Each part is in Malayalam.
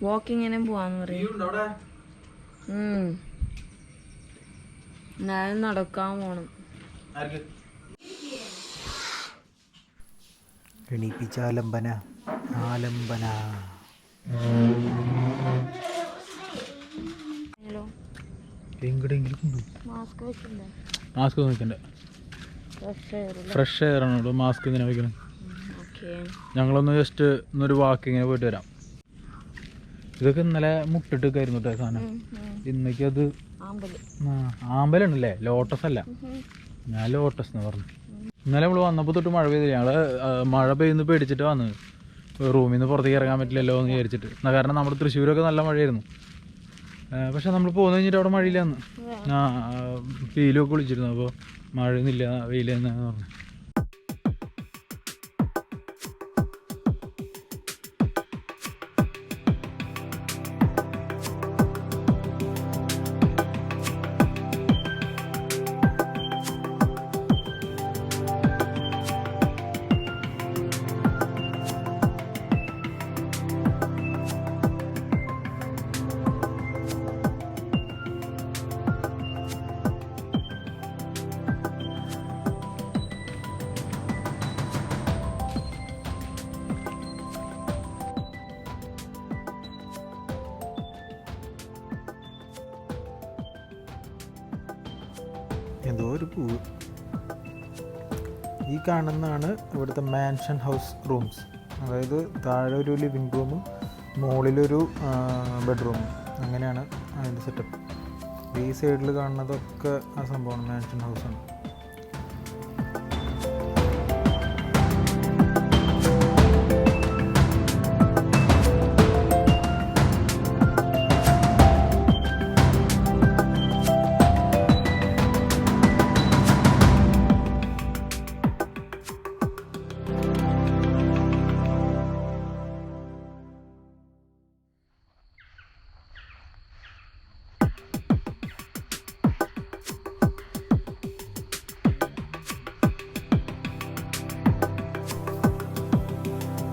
വാക്കിങ്ങിനും പോവാന്ന് പറയും. എന്നാലും നടക്കാൻ പോണം. എണീപ്പിച്ചാലംബന ആലംബന. മാസ്ക് നോക്കണ്ടേ? ഫ്രഷ് എയർ ആണോ മാസ്ക് ഇങ്ങനെ വയ്ക്കണം? ഞങ്ങളൊന്ന് ജസ്റ്റ് ഇന്നൊരു വാക്കിങ്ങിന് പോയിട്ട് വരാം. ഇതൊക്കെ ഇന്നലെ മുട്ടിട്ടൊക്കെയായിരുന്നു കേട്ടോ സാധനം. ഇന്നേക്ക് അത് ആമ്പലാണല്ലേ, ലോട്ടസ് അല്ല. ഞാൻ ലോട്ടസ് എന്ന് പറഞ്ഞു. ഇന്നലെ നമ്മൾ വന്നപ്പോൾ തൊട്ട് മഴ പെയ്തില്ല. ഞങ്ങൾ മഴ പെയ്യുന്ന പേടിച്ചിട്ട് വന്നത്. റൂമിൽ നിന്ന് പുറത്തേക്ക് ഇറങ്ങാൻ പറ്റില്ലല്ലോ എന്ന് വിചാരിച്ചിട്ട്. കാരണം നമ്മുടെ തൃശ്ശൂരൊക്കെ നല്ല മഴയായിരുന്നു. പക്ഷെ നമ്മൾ പോന്നു കഴിഞ്ഞിട്ട് അവിടെ മഴയില്ലാന്ന്. വെയിലൊക്കെ വിളിച്ചിരുന്നു. അപ്പോൾ മഴയൊന്നുമില്ല, വെയിലെന്നാന്ന് പറഞ്ഞു. എന്തോ ഒരു പൂവ്. ഈ കാണുന്നതാണ് ഇവിടുത്തെ മാൻഷൻ ഹൗസ് റൂംസ്. അതായത് താഴെ ഒരു ലിവിങ് റൂമും മുകളിലൊരു ബെഡ്റൂമും, അങ്ങനെയാണ് അതിൻ്റെ സെറ്റപ്പ്. ഈ സൈഡിൽ കാണുന്നതൊക്കെ ആ സംഭവമാണ്, മാൻഷൻ ഹൗസാണ്.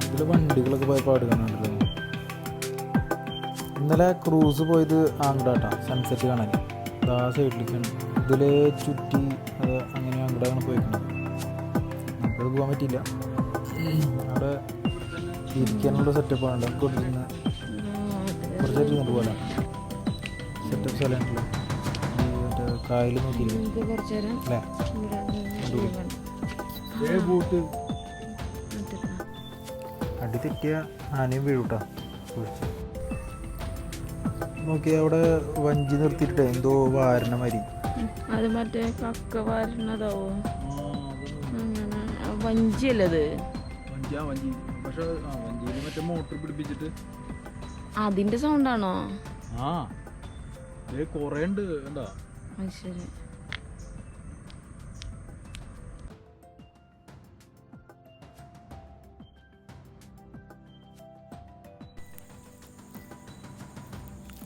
ഇതിൽ വണ്ടികളൊക്കെ പോയ പാട് കാണാണ്ടല്ലോ. ഇന്നലെ ക്രൂസ് പോയത് ആങ്കടാട്ടാ, സൺസെറ്റ് കാണാൻ. ആ സൈഡിലേക്കാണ്. ഇതിൽ ചുറ്റി അത് അങ്ങനെ അങ്ങോട്ടാണ് പോയിരിക്കുന്നത്. നമുക്കത് പോകാൻ പറ്റിയില്ല. അവിടെ ഇരിക്കാനുള്ള സെറ്റപ്പാണ്. കുറച്ചിരുന്ന് കുറച്ചായിട്ട് പോലെ സെറ്റപ്പ് സ്ഥലമുണ്ടല്ലോ. ഈ മറ്റേ കായൽ നോക്കിയില്ലേ അല്ലേ? ബോട്ട് അടി തെറ്റിയ ആനയും വീഴൂട്ടാ. കുഴിച്ച് നോക്കി അവിടെ വഞ്ചി നിർത്തിയിട്ടേ എന്തോ വാരണ മരി. അത് മറ്റേ കക്ക വാരണതാവോ? അങ്ങനെ വഞ്ചിയല്ലത്. മോട്ടർ പിടിപ്പിച്ചിട്ട് അതിന്റെ സൗണ്ടാണോ? കൊറേ ഉണ്ട്. എന്താ ശരി.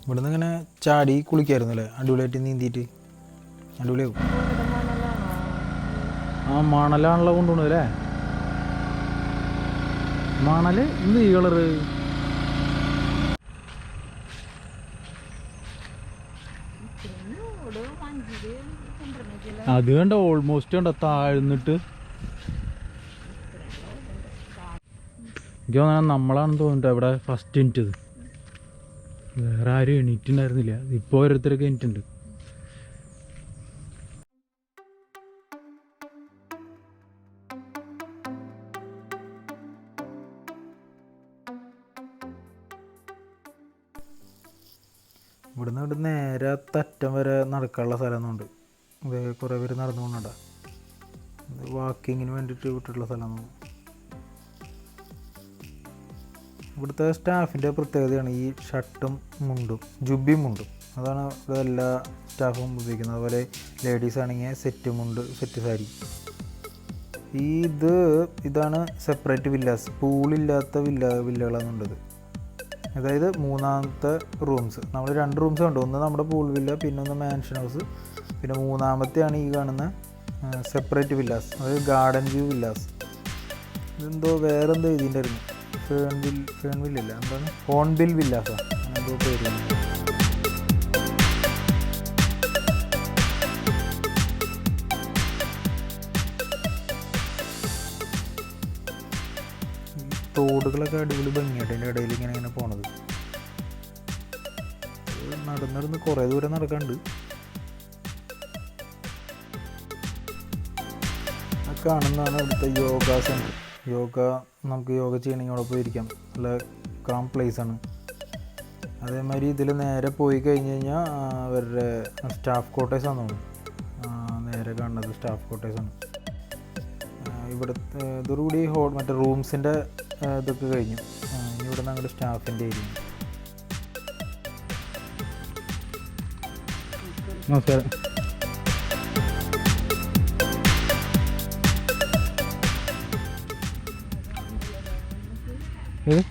ഇവിടുന്ന് ഇങ്ങനെ ചാടി കുളിക്കായിരുന്നു അല്ലേ? അടിപൊളിയായിട്ട് നീന്തിയിട്ട് അടിപൊളിയാവും. മണലാണല്ലോ കൊണ്ടുപോകുന്നത് അല്ലേ? മണല് എന്ത് ഈ കളറ്? അത് കണ്ട ഓൾമോസ്റ്റ് കണ്ട താഴ്ന്നിട്ട്. എനിക്ക് തോന്നാൻ നമ്മളാണെന്ന് തോന്നിട്ട് ഇവിടെ ഫസ്റ്റ് എണീറ്റത്. വേറെ ആരും എണീറ്റുണ്ടായിരുന്നില്ല. ഇപ്പോൾ ഓരോരുത്തരൊക്കെ എണീറ്റുണ്ട്. ഇവിടുന്ന് ഇവിടെ നേരെ തറ്റം വരെ നടക്കാനുള്ള സ്ഥലമൊന്നുണ്ട്. കുറേ പേര് നടന്നു പോകുന്നുണ്ടാ. വാക്കിങ്ങിന് വേണ്ടിയിട്ട് വിട്ടിട്ടുള്ള സ്ഥലമാണ്. ഇവിടുത്തെ സ്റ്റാഫിൻ്റെ പ്രത്യേകതയാണ് ഈ ഷർട്ടും മുണ്ടും, ജുബിയും മുണ്ടും. അതാണ് ഇവിടെ എല്ലാ സ്റ്റാഫും ഉപയോഗിക്കുന്നത്. അതുപോലെ ലേഡീസ് ആണെങ്കിൽ സെറ്റ് മുണ്ട്, സെറ്റ് സാരി. ഇതാണ് സെപ്പറേറ്റ് വില്ലാസ്. പൂളില്ലാത്ത വില്ലകളാണുള്ളത്. അതായത് മൂന്നാമത്തെ റൂംസ്. നമ്മൾ 2 റൂംസ് കണ്ടു. ഒന്ന് നമ്മുടെ പൂൾ വില്ല, പിന്നെ ഒന്ന് മാൻഷൻ ഹൗസ്, പിന്നെ മൂന്നാമത്തെയാണ് ഈ കാണുന്ന സെപ്പറേറ്റ് വില്ലാസ്. അതായത് ഗാർഡൻ വ്യൂ വില്ലാസ്. ഇതെന്തോ വേറെന്തോ ഇതിൻ്റെ ആയിരുന്നു. ഫേൺവില്ല എന്താണ് ഹോൺബിൽ വില്ലാസോ എന്തോ പേര്. തോടുകളൊക്കെ അടിപൊളി ഭംഗിയായിട്ട് അതിൻ്റെ ഇടയിൽ ഇങ്ങനെ പോണത്. നടന്നിരുന്ന് കുറേ ദൂരം നടക്കാണ്ട്. ആ കാണുന്നതാണ് ഇവിടുത്തെ യോഗ സെൻറ്റർ. നമുക്ക് യോഗ ചെയ്യണമെങ്കിൽ അവിടെ പോയി ഇരിക്കാം. നല്ല കാം പ്ലേസാണ്. അതേമാതിരി ഇതിൽ നേരെ പോയി കഴിഞ്ഞ് കഴിഞ്ഞാൽ അവരുടെ സ്റ്റാഫ് ക്വാർട്ടേഴ്സാണെന്ന് തോന്നുന്നു. നേരെ കാണുന്നത് സ്റ്റാഫ് ക്വാർട്ടേഴ്സാണ്. ഇവിടുത്തെ ഇതോടുകൂടി മറ്റേ റൂംസിൻ്റെ ഇതൊക്കെ കഴിഞ്ഞു. ഇനി ഇവിടെ നിന്ന് അങ്ങോട്ട് സ്റ്റാഫിൻ്റെ ഏരിയ. നമസ്കാരം. ഏത്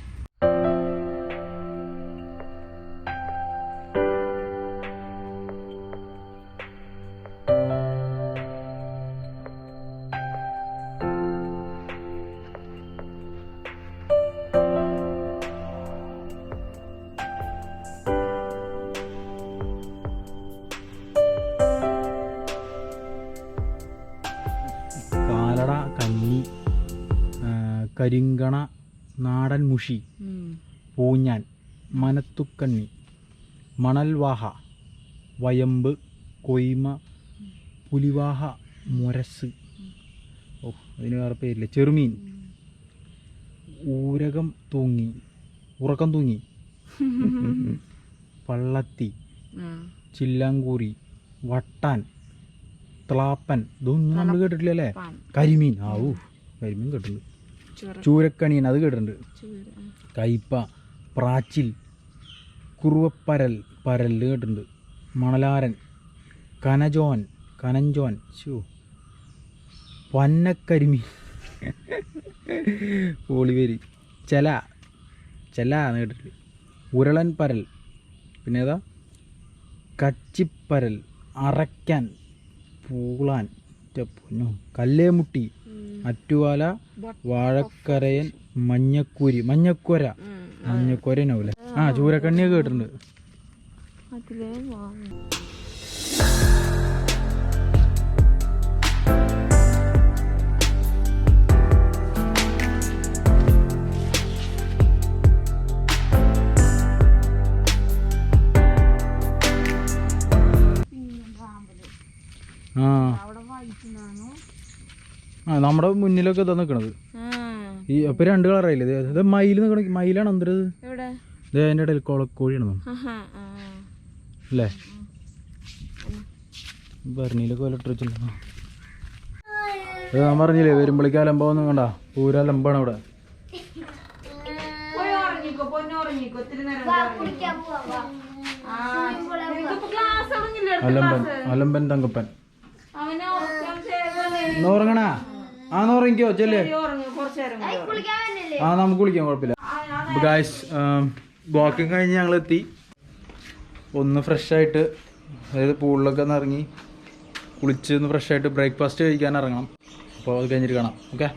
കാലട, കഞ്ഞി, കരിങ്കണ, നാടൻ മുഷി, പൂഞ്ഞാൻ, മനത്തുക്കണ്ണി, മണൽവാഹ, വയമ്പ്, കൊയ്മ, പുലിവാഹ, മുരസ്, അതിന് വേറെ പേരില്ല, ചെറുമീൻ, ഉറക്കം തൂങ്ങി, പള്ളത്തി, ചില്ലാങ്കൂറി, വട്ടാൻ, ത്ലാപ്പൻ, ഇതൊന്നും നമ്മൾ കേട്ടിട്ടില്ല അല്ലേ. കരിമീൻ, കരിമീൻ കേട്ടിട്ടുണ്ട്. ചൂരക്കണിയൻ, അത് കേട്ടിട്ടുണ്ട്. കയ്പ, പ്രാച്ചിൽ, കുറുവപ്പരൽ കേട്ടിട്ടുണ്ട്. മണലാരൻ, കനഞ്ചോൻ, പന്നക്കരിമീൻ, ഓളിവേരി, ചെല എന്ന് കേട്ടിട്ടുണ്ട്. ഉരുളൻ പരൽ, പിന്നെ ഏതാ കച്ചിപ്പരൽ, അറയ്ക്കാൻ, പൂളാൻ, കല്ലേമുട്ടി, അറ്റുവാല, വാഴക്കരയൻ, മഞ്ഞക്കുരനാവൂലെ. ചൂരക്കണ്ണിയൊക്കെ കേട്ടിട്ടുണ്ട്. നമ്മുടെ മുന്നിലൊക്കെ ഇതാ നിക്കണത്. ഈ അപ്പൊ 2 കളറായില്ലേ. ഇത് മയിൽ നിക്കണ, മയിലാണ് എന്തത് അതിന്റെ ഇടയിൽ കോഴിയാണെന്നോ അല്ലേ. ഭരണിയിലൊക്കെ വിലട്ട് വെച്ചിട്ടുണ്ടോ. ഞാൻ പറഞ്ഞില്ലേ വരുമ്പോഴേക്കും അലമ്പാവൊന്നും കണ്ട, പൂര അലമ്പാണ് ഇവിടെ. അലമ്പൻ തങ്കപ്പൻ ഉറങ്ങണ. ഉറങ്ങിക്കോ ചെല്ലേ. നമുക്ക് കുളിക്കാം, കുഴപ്പമില്ല. അപ്പോൾ ഗായ്സ്, വാക്കിങ് കഴിഞ്ഞ് ഞങ്ങളെത്തി. ഒന്ന് ഫ്രഷായിട്ട്, അതായത് പൂളിലൊക്കെ ഒന്ന് ഇറങ്ങി കുളിച്ച് ഒന്ന് ഫ്രഷായിട്ട് ബ്രേക്ക്ഫാസ്റ്റ് കഴിക്കാൻ ഇറങ്ങണം. അപ്പോൾ അത് കഴിഞ്ഞിട്ട് കാണാം. ഓക്കെ.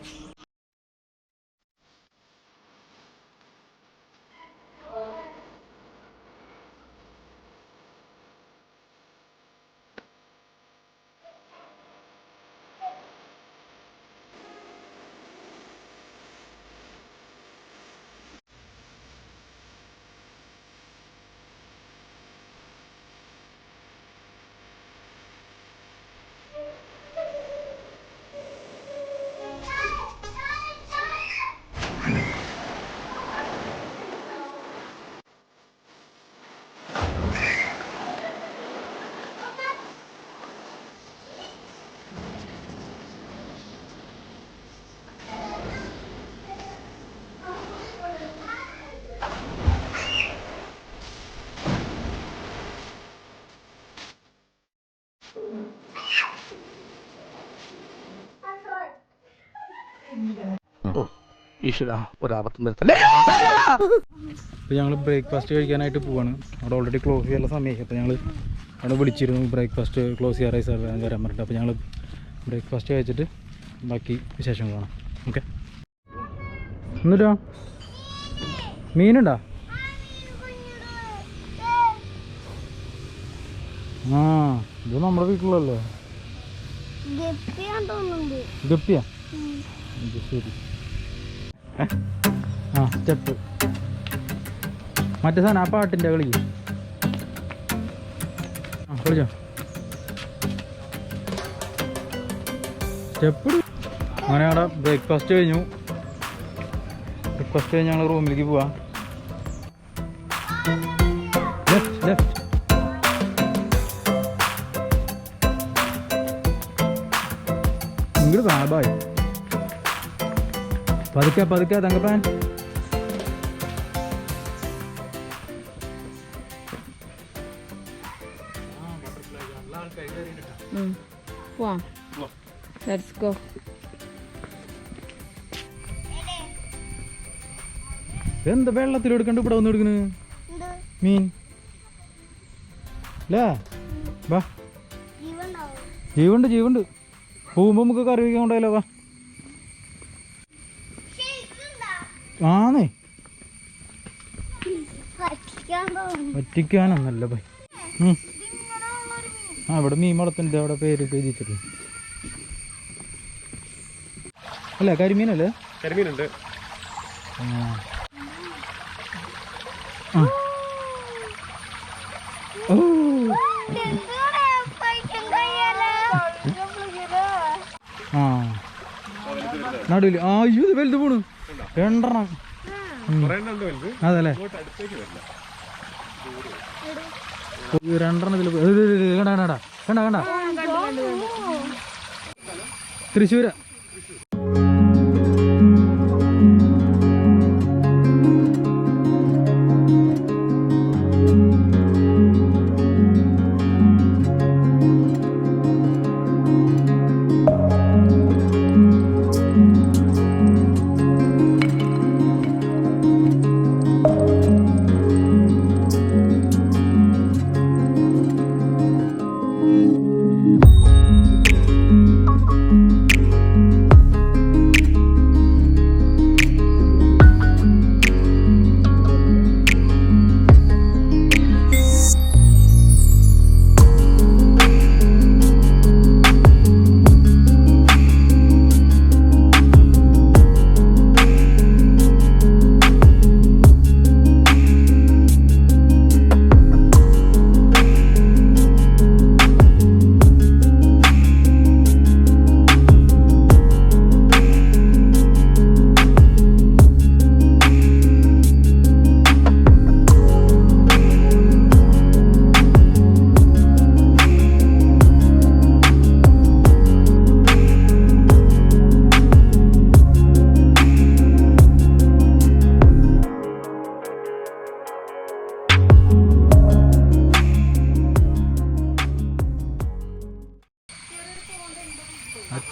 അപ്പോൾ ഞങ്ങൾ ബ്രേക്ക്ഫാസ്റ്റ് കഴിക്കാനായിട്ട് പോവാണ്. അവിടെ ഓൾറെഡി ക്ലോസ് ചെയ്യാനുള്ള സമയമായി. അപ്പോൾ ഞങ്ങൾ അവിടെ വിളിച്ചിരുന്നു ബ്രേക്ക്ഫാസ്റ്റ് ക്ലോസ് ചെയ്യാറായി സാർ വരാൻ പറഞ്ഞിട്ട്. അപ്പോൾ ഞങ്ങൾ ബ്രേക്ക്ഫാസ്റ്റ് കഴിച്ചിട്ട് ബാക്കി വിശേഷം കാണാം. ഓക്കെ. എന്നിട്ടോ മീനുണ്ടോ? ആ ഇത് നമ്മുടെ വീട്ടിലല്ലേ. ഗപ്പിയാ? ഇത് ശരി. ആ സ്റ്റെപ്പ് മറ്റേ സാധനം ആ പാട്ടിൻ്റെ കളി. ആ കളിച്ചോ. സ്റ്റെപ്പ്. അങ്ങനെ അവിടെ ബ്രേക്ക്ഫാസ്റ്റ് കഴിഞ്ഞു. ബ്രേക്ക്ഫാസ്റ്റ് കഴിഞ്ഞ് ഞങ്ങൾ റൂമിലേക്ക് പോവാം. Left left. ഇങ്ങോട്ട് വാ ബായ്. പതുക്കെ പതുക്കെ തങ്കപ്പാൻ. പോവാം. Let's go. എന്താ വെള്ളത്തിലെടുക്കണ്ട് ഇവിടെ വന്ന് എടുക്കണ് മീൻ അല്ലേ? വാ ജീവുണ്ട് ജീവുണ്ട്. പോകുമ്പോ നമുക്ക് കറി വയ്ക്കാൻ കൊണ്ടായാലോ? വാ. ആന്നേ പറ്റിക്കാനൊന്നല്ല പോയി. ആ ഇവിടെ മീൻ വളർത്തുന്നുണ്ട്. അവിടെ പേര് എഴുതിച്ചിട്ട് അല്ലേ? കരിമീനല്ലേ? കരിമീനുണ്ട്. ആ നടുവില്. ആ അയ്യോ ഇത് വലുത് പോണു. 2 എണ്ണം. അതല്ലേ 2 എണ്ണത്തിൽ കണ്ട കണ്ട കണ്ട കണ്ട. തൃശ്ശൂര്.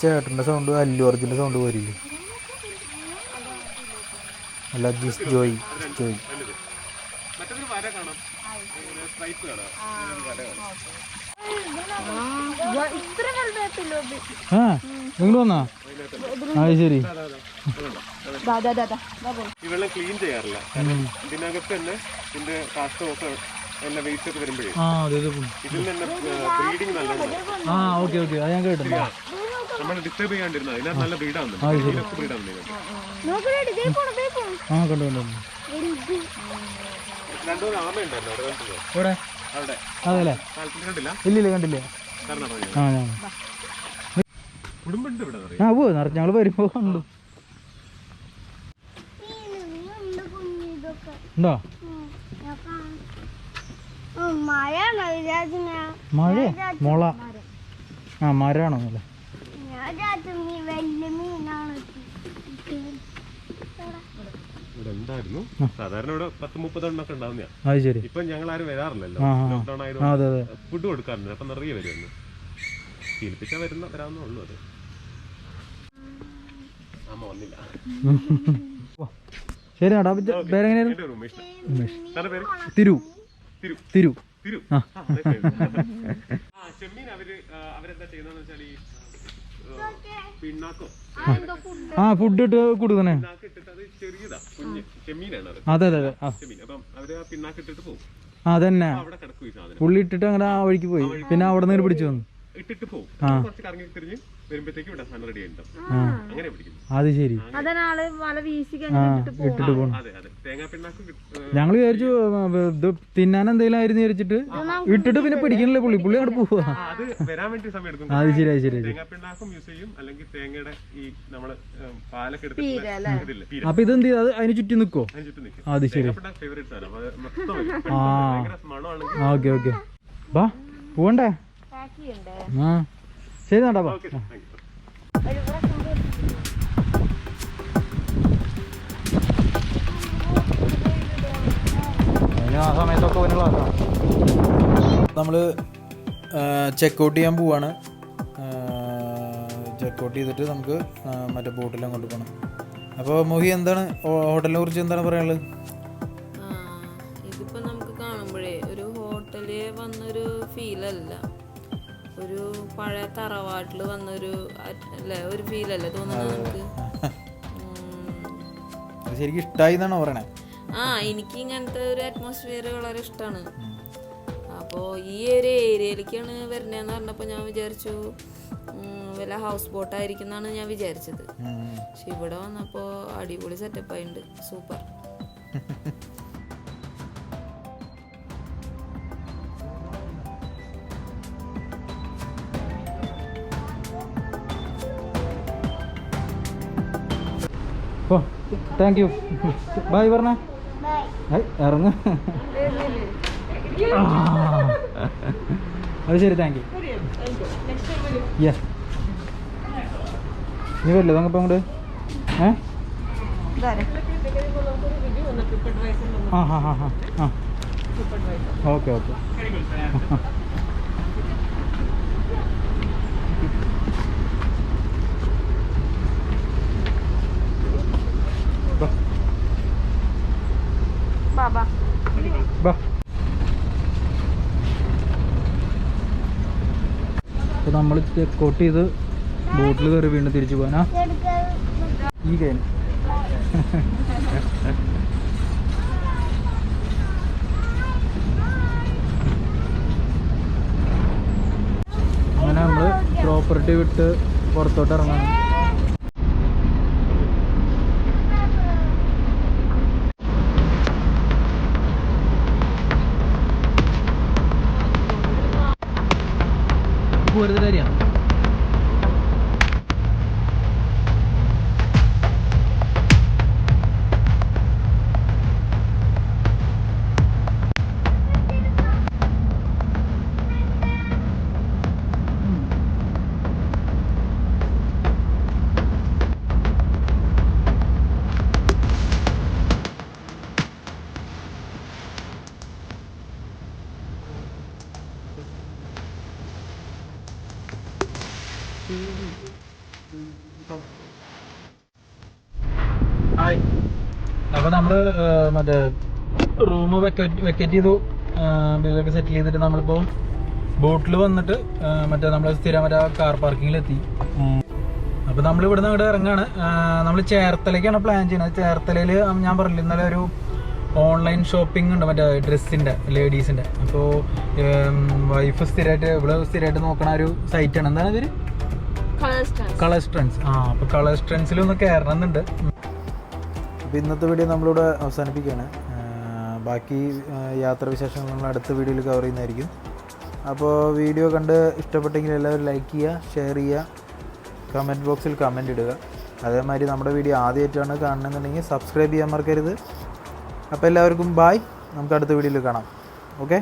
ചേട്ടൻ്റെ സൗണ്ട് അല്ലു അർജുൻ്റെ സൗണ്ട് പോരില്ലേ? അല്ല ജിസ് ജോയ് ജോയ്. ആ നിങ്ങൾ വന്നാ? അത് ശരി. ഈ വെള്ളം ക്ലീൻ ചെയ്യാറില്ല. ഇതിനകത്ത് തന്നെ ഇതിന്റെ കാഷ്ടമൊക്കെ എല്ലാ വേസ്റ്റ് ഒക്കെ വരുമ്പോഴേ ഇതിൽ തന്നെ ബ്രീഡിങ് നല്ലോണം. ആ ഓക്കെ ഓക്കെ അത് ഞാൻ കേട്ടിട്ടുണ്ട്. നമ്മൾ ഡിസ്റ്റർബ് ചെയ്യാണ്ടിരുന്ന ഇതിനകത്ത് നല്ല ബ്രീഡാണ്. ആ കണ്ടു കണ്ടു. 2 ആമയുണ്ടല്ലോ ഇവിടെ അവിടെ. അതല്ലേ? കണ്ടില്ല? ഇല്ലില്ല കണ്ടില്ല. ആ ഞാൻ കുടുംബമുണ്ട് ഇവിടെ. ആ പോ നിറച്ച് ഞങ്ങൾ വരുമ്പോ കണ്ടു. ഉണ്ടോ മഴ? മുള. ആ മരാണോ? അല്ലേ ഇവിടെ ഉണ്ടായിരുന്നു. സാധാരണ ഇവിടെ 10-30 എണ്ണൊക്കെ ഉണ്ടാവുന്ന. അത് ശരി. ഇപ്പൊ ഞങ്ങൾ ആരും വരാറില്ലല്ലോ. ലോക്ക്ഡൌൺ ആയതുകൊണ്ട് ഫുഡ് കൊടുക്കാറുണ്ട്. അപ്പൊ നിറയെ വരുന്നു. ശീലിപ്പിച്ചാ വരാവുന്നേ ഉള്ളൂ. അത് അമ്മ വന്നില്ല. ശരി നട. പേരെങ്ങനെയായിരുന്നു? തിരു. തിരു തിരു. ചെമ്മീൻ അവരെന്താ ചെയ്യുന്നതെന്ന് വെച്ചാൽ ഈ ആ ഫുഡ് ഇട്ട് കൊടുക്കണേ. അതെ അതെ അതെ അതന്നെ പുള്ളി ഇട്ടിട്ട് അങ്ങനെ ആ വഴിക്ക് പോയി. പിന്നെ അവിടെ നിന്ന് പിടിച്ചു വന്നു. അത് ശരി. ഇട്ടിട്ട് പോണു. ഞങ്ങള് വിചാരിച്ചു ഇത് തിന്നാൻ എന്തെങ്കിലും ആയിരുന്നു വിചാരിച്ചിട്ട് ഇട്ടിട്ട് പിന്നെ പിടിക്കണല്ലേ പുള്ളി അങ്ങോട്ട് പോവാ. അത് ശരി അത് ശരി. അപ്പൊ ഇതെന്ത് ചെയ്യും? അത് അതിന് ചുറ്റി നിക്കോ? അത് ശരി. ആ ഓക്കെ ഓക്കെ. ബാ പോവണ്ടേ? ആ ശരി നട്ടാ. ബാ ആ സമയത്തൊക്കെ ഒരു ക്ലാസ്സാണ്. നമ്മൾ ചെക്കൗട്ട് ചെയ്യാൻ പോവാണ്. ചെക്കൗട്ട് ചെയ്തിട്ട് നമുക്ക് മറ്റേ ബോട്ടിൽ അങ്ങോട്ട് പോകണം. അപ്പോൾ മോഹി എന്താണ് ഹോട്ടലിനെ കുറിച്ച് എന്താണ് പറയാനുള്ളത്? ഇതിപ്പോൾ നമുക്ക് കാണുമ്പോഴേ ഒരു ഹോട്ടലിൽ വന്നൊരു ഫീലല്ല, ഒരു പഴയ തറവാട്ടിൽ വന്നൊരു അല്ലേ ഒരു ഫീലല്ലേ തോന്നുന്നത് നമുക്ക്. ശരിക്കും ഇഷ്ടമായി എന്നാണോ പറയണേ? എനിക്ക് ഇങ്ങനത്തെ ഒരു അറ്റ്മോസ്ഫിയർ വളരെ ഇഷ്ടമാണ്. അപ്പോൾ ഈ ഒരു ഏരിയയിലേക്കാണ് വരുന്നതെന്ന് പറഞ്ഞപ്പോൾ ഞാൻ വിചാരിച്ചു വല്ല ഹൗസ് ബോട്ടായിരിക്കും എന്നാണ് ഞാൻ വിചാരിച്ചത്. പക്ഷെ ഇവിടെ വന്നപ്പോൾ അടിപൊളി സെറ്റപ്പ് ആയിട്ടുണ്ട്. സൂപ്പർ. ഓ താങ്ക് യു. ബൈ പറഞ്ഞേ. ഇറങ്ങ. അത് ശരി. Thank you. യെസ്. നീ വരില്ലേ തങ്ങപ്പോ അങ്ങോട്ട്? ആ ഹാ ഹാ ഹാ ആ ഓക്കെ ഓക്കെ. ബാബാ ബാ. അപ്പോൾ നമ്മൾ ചെക്കൗട്ട് ചെയ്ത് ബോട്ടിൽ കയറി വീണ്ടും തിരിച്ചു പോകാനാ ഈ കൈ. അങ്ങനെ നമ്മൾ പ്രോപ്പർട്ടി വിട്ട് പുറത്തോട്ട് ഇറങ്ങാണ്. പോരുന്ന കാര്യമാണ്. അപ്പോൾ നമ്മൾ മറ്റേ റൂം വെക്കേറ്റ് ചെയ്തു, ബില്ലൊക്കെ സെറ്റിൽ ചെയ്തിട്ട് നമ്മളിപ്പോൾ ബോട്ടിൽ വന്നിട്ട് മറ്റേ നമ്മൾ സ്ഥിരം മറ്റേ കാർ പാർക്കിങ്ങിലെത്തി. അപ്പോൾ നമ്മൾ ഇവിടെ നിന്ന് അങ്ങോട്ട് ഇറങ്ങാണ്. നമ്മൾ ചേർത്തലയ്ക്കാണ് പ്ലാൻ ചെയ്യുന്നത്. ചേർത്തലയിൽ ഞാൻ പറഞ്ഞില്ല ഇന്നലെ ഒരു ഓൺലൈൻ ഷോപ്പിംഗ് ഉണ്ട് മറ്റേ ഡ്രസ്സിൻ്റെ, ലേഡീസിൻ്റെ. അപ്പോൾ വൈഫ് സ്ഥിരമായിട്ട് നോക്കണ ഒരു സൈറ്റാണ്. എന്താണ് ഇവർ? Colours trends. അപ്പോൾ കളേഴ്സ് ട്രെൻഡ്സിലൊന്ന് കയറണമെന്നുണ്ട്. അപ്പോൾ ഇന്നത്തെ വീഡിയോ നമ്മളിവിടെ അവസാനിപ്പിക്കുകയാണ്. ബാക്കി യാത്രാവിശേഷങ്ങൾ നമ്മൾ അടുത്ത വീഡിയോയിൽ കവർ ചെയ്യുന്നതായിരിക്കും. അപ്പോൾ വീഡിയോ കണ്ട് ഇഷ്ടപ്പെട്ടെങ്കിൽ എല്ലാവരും ലൈക്ക് ചെയ്യുക, ഷെയർ ചെയ്യുക, കമൻറ്റ് ബോക്സിൽ കമൻറ്റ് ഇടുക. അതേമാതിരി നമ്മുടെ വീഡിയോ ആദ്യമായിട്ടാണ് കാണണമെന്നുണ്ടെങ്കിൽ സബ്സ്ക്രൈബ് ചെയ്യാൻ മറക്കരുത്. അപ്പോൾ എല്ലാവർക്കും ബായ്. നമുക്ക് അടുത്ത വീഡിയോയിൽ കാണാം. ഓക്കെ.